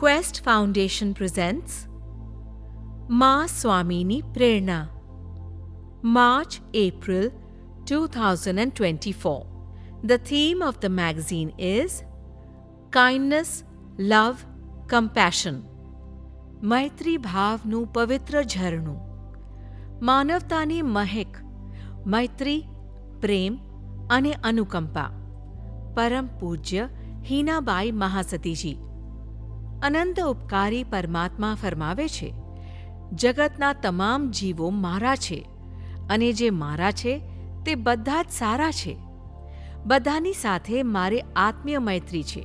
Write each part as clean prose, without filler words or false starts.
Quest Foundation presents મા સ્વામીની પ્રેરણા March-April 2024. The theme of the magazine is Kindness, Love, Compassion. મૈત્રી ભાવનું પવિત્ર ઝરણું, માનવતાની મહેક, મૈત્રી, પ્રેમ અને અનુકંપા. પરમ પૂજ્ય હીનાબાઈ મહાસતીજી. અનંત ઉપકારી પરમાત્મા ફરમાવે છે, જગતના તમામ જીવો મારા છે અને જે મારા છે તે બધા જ સારા છે. બધાની સાથે મારે આત્મીય મૈત્રી છે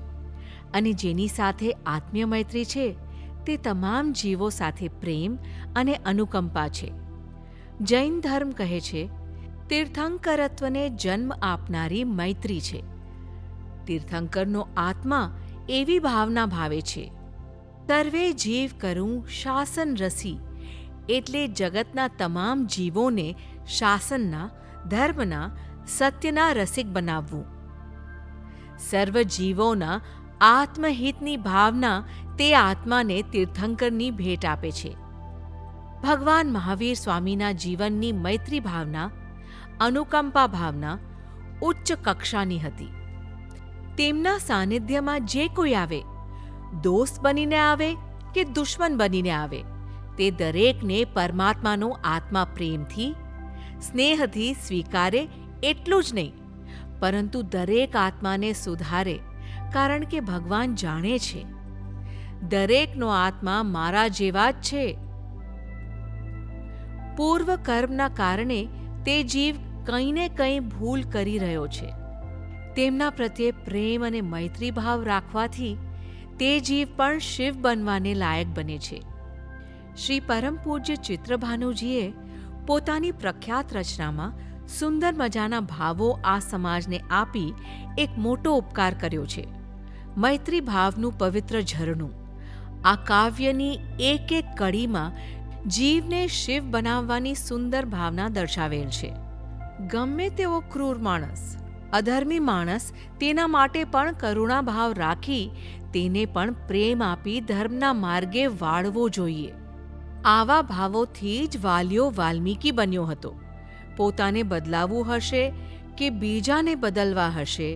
અને જેની સાથે આત્મીય મૈત્રી છે તે તમામ જીવો સાથે પ્રેમ અને અનુકંપા છે. જૈન ધર્મ કહે છે, તીર્થંકરત્વને જન્મ આપનારી મૈત્રી છે. તીર્થંકરનો આત્મા એવી ભાવના ભાવે છે, સર્વે જીવ કરું શાસન રસી, એટલે જગતના તમામ જીવોને શાસનના, ધર્મના, સત્યના રસિક બનાવવું. સર્વ જીવોના આત્મહિતની ભાવના તે આત્માને તીર્થંકરની ભેટ આપે છે. ભગવાન મહાવીર સ્વામીના જીવનની મૈત્રી ભાવના, અનુકંપા ભાવના ઉચ્ચ કક્ષાની હતી. તેમના સાનિધ્યમાં જે કોઈ આવે, દોસ્ત બનીને આવે કે દુશ્મન બનીને આવે, તે દરેકને પરમાત્માનો આત્મા પ્રેમથી, સ્નેહથી સ્વીકારે એટલું જ નહીં, પરંતુ દરેક આત્માને સુધારે, કારણ કે ભગવાન જાણે છે, દરેકનો આત્મા મારા જેવા જ છે. પૂર્વ કર્મના કારણે તે જીવ કંઈ ને કંઈ ભૂલ કરી રહ્યો છે. તેમના પ્રત્યે પ્રેમ અને મૈત્રી ભાવ રાખવાથી તે જીવ પણ શિવ બનવાને લાયક બને છે. શ્રી પરમ પૂજ્ય ચિત્રભાનુજીએ પોતાની પ્રખ્યાત રચનામાં સુંદર મજાના ભાવો આ સમાજને આપી એક મોટો ઉપકાર કર્યો છે. મૈત્રી ભાવનું પવિત્ર ઝરણું. આ કાવ્યની એક એક કડીમાં જીવને શિવ બનાવવાની સુંદર ભાવના દર્શાવેલ છે. ગમે તેવો ક્રૂર માણસ, અધર્મી માણસ, તેના માટે પણ કરુણાભાવ રાખી તેને પણ પ્રેમ આપી ધર્મના માર્ગે વાળવો જોઈએ. આવા ભાવોથી જ વાલ્યો વાલ્મીકી બન્યો હતો. પોતાને બદલાવવું હશે કે બીજાને બદલવા હશે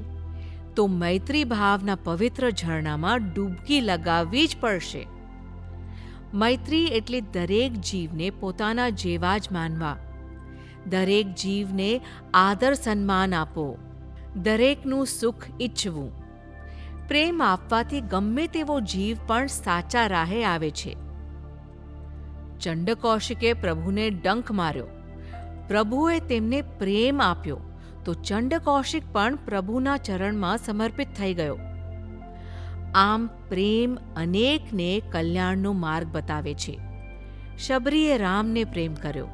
તો મૈત્રી ભાવના પવિત્ર ઝરણામાં ડૂબકી લગાવવી જ પડશે. મૈત્રી એટલે દરેક જીવને પોતાના જેવા જ માનવા, દરેક જીવને આદર સન્માન આપો, દરેકનું સુખ ઈચ્છવું. પ્રેમ આપવાથી ગમે તેવો જીવ પણ સાચા રાહે આવે છે. ચંડકૌશિકે પ્રભુને ડંખ માર્યો, પ્રભુએ તેમને પ્રેમ આપ્યો તો ચંડકૌશિક પણ પ્રભુના ચરણમાં સમર્પિત થઈ ગયો. આમ પ્રેમ અનેકને કલ્યાણનો માર્ગ બતાવે છે. શબરીએ રામને પ્રેમ કર્યો,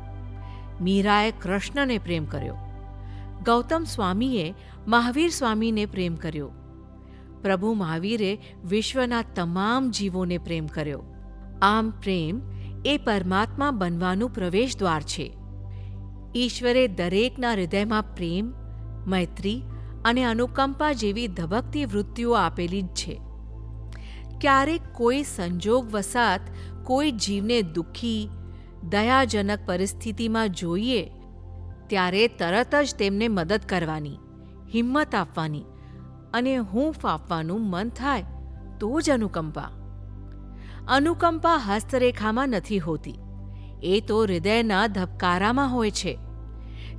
મીરાએ કૃષ્ણને પ્રેમ કર્યો, ગૌતમ સ્વામીએ મહાવીર સ્વામીને પ્રેમ કર્યો, પ્રભુ મહાવીરે વિશ્વના તમામ જીવોને પ્રેમ કર્યો. આમ પ્રેમ એ પરમાત્મા બનવાનું પ્રવેશદ્વાર છે. ઈશ્વરે દરેકના હૃદયમાં પ્રેમ, મૈત્રી અને અનુકંપા જેવી ધબકતી વૃત્તિઓ આપેલી જ છે. ક્યારેક કોઈ સંજોગવશાત કોઈ જીવને દુઃખી, દયાજનક પરિસ્થિતિમાં જોઈએ ત્યારે તરત જ તેમને મદદ કરવાની, હિંમત આપવાની અને હૂંફ આપવાનું મન થાય તો જ અનુકંપા. અનુકંપા હસ્તરેખામાં નથી હોતી, એ તો હૃદયના ધબકારામાં હોય છે.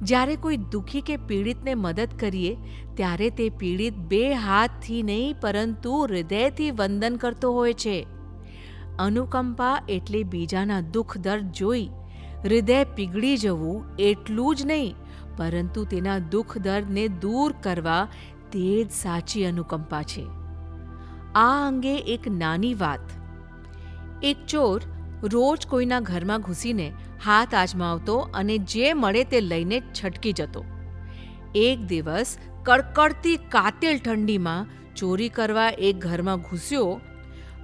જ્યારે કોઈ દુઃખી કે પીડિતને મદદ કરીએ ત્યારે તે પીડિત બે હાથથી નહીં પરંતુ હૃદયથી વંદન કરતો હોય છે. અનુકંપા એટલે બીજાના દુઃખ દર્દ જોઈ હૃદય પીગળી જવું એટલું જ નહીં, પરંતુ તેના દુઃખ દર્દને દૂર કરવા તે જ સાચી અનુકંપા છે. આ અંગે એક નાની વાત. એક ચોર રોજ કોઈના ઘરમાં ઘૂસીને હાથ આજમાવતો અને જે મળે તે લઈને છટકી જતો. એક દિવસ કડકડતી કાતિલ ઠંડીમાં ચોરી કરવા એક ઘરમાં ઘૂસ્યો,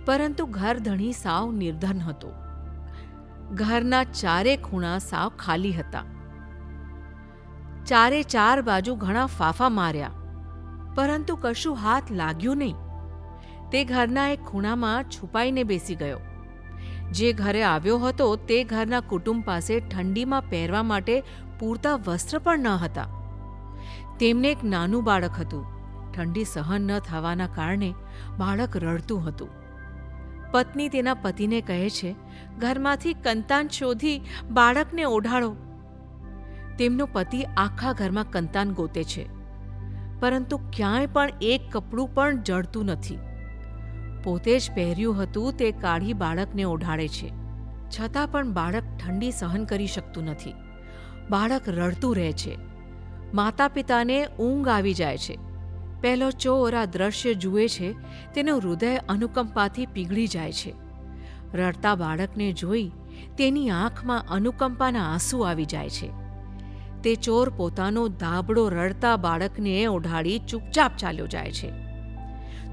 પરંતુ ઘરધણી સાવ નિર્ધન હતો. ઘરના ચારે ખૂણા સાવ ખાલી હતા. ચારે બાજુ ઘણા ફાફા માર્યા, પરંતુ કશું હાથ લાગ્યું નહીં. તે ઘરના એક ખૂણામાં છુપાઈને બેસી ગયો. જે ઘરે આવ્યો હતો તે ઘરના કુટુંબ પાસે ઠંડીમાં પહેરવા માટે પૂરતા વસ્ત્ર પણ ન હતા. તેમને એક નાનું બાળક હતું. ઠંડી સહન ન થવાના કારણે બાળક રડતું હતું. પત્ની તેના પતિને કહે છે, ઘરમાંથી કંતાન શોધી બાળકને ઓઢાડો. તેમનો પતિ આખા ઘરમાં કંતાન ગોતે છે, પરંતુ ક્યાંય પણ એક કપડું પણ જડતું નથી. પોતે જ પહેર્યું હતું તે કાઢી બાળકને ઓઢાડે છે, છતાં પણ બાળક ઠંડી સહન કરી શકતું નથી. બાળક રડતું રહે છે. માતા પિતાને ઊંઘ આવી જાય છે. પહેલો ચોર આ દ્રશ્ય જુએ છે, તેનું હૃદય અનુકંપાથી પીગળી જાય છે. રડતા બાળકને જોઈ તેની આંખમાં અનુકંપાના આંસુ આવી જાય છે. તે ચોર પોતાનો ધાબળો રડતા બાળકને ઓઢાડી ચૂપચાપ ચાલ્યો જાય છે.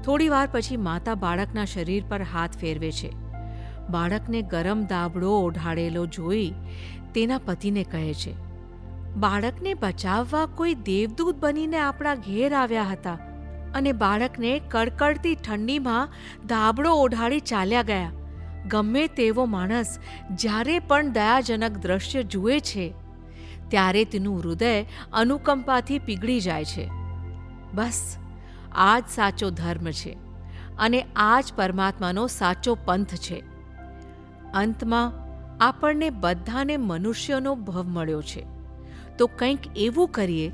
થોડી વાર પછી માતા બાળકના શરીર પર હાથ ફેરવે છે. બાળકને ગરમ ધાબળો ઓઢાડેલો જોઈ તેના પતિને કહે છે, બાળકને બચાવવા કોઈ દેવદૂત બનીને આપણા ઘેર આવ્યા હતા અને બાળકને કડકડતી ઠંડીમાં ધાબળો ઓઢાડી ચાલ્યા ગયા. ગમે તેવો માણસ જ્યારે પણ દયાજનક દ્રશ્ય જુએ છે ત્યારે તેનું હૃદય અનુકંપાથી પીગળી જાય છે. બસ આ જ સાચો ધર્મ છે અને આ જ પરમાત્માનો સાચો પંથ છે. અંતમાં આપણને બધાને મનુષ્યનો ભવ મળ્યો છે, તો કંઈક એવું કરીએ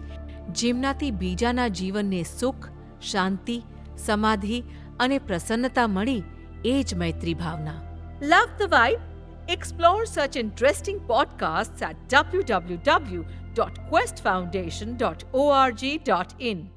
જેમનાથી બીજાના જીવનને સુખ, શાંતિ, સમાધિ અને પ્રસન્નતા મળી. એ જ મૈત્રી ભાવના. Love the vibe? Explore such interesting podcasts at www.questfoundation.org.in.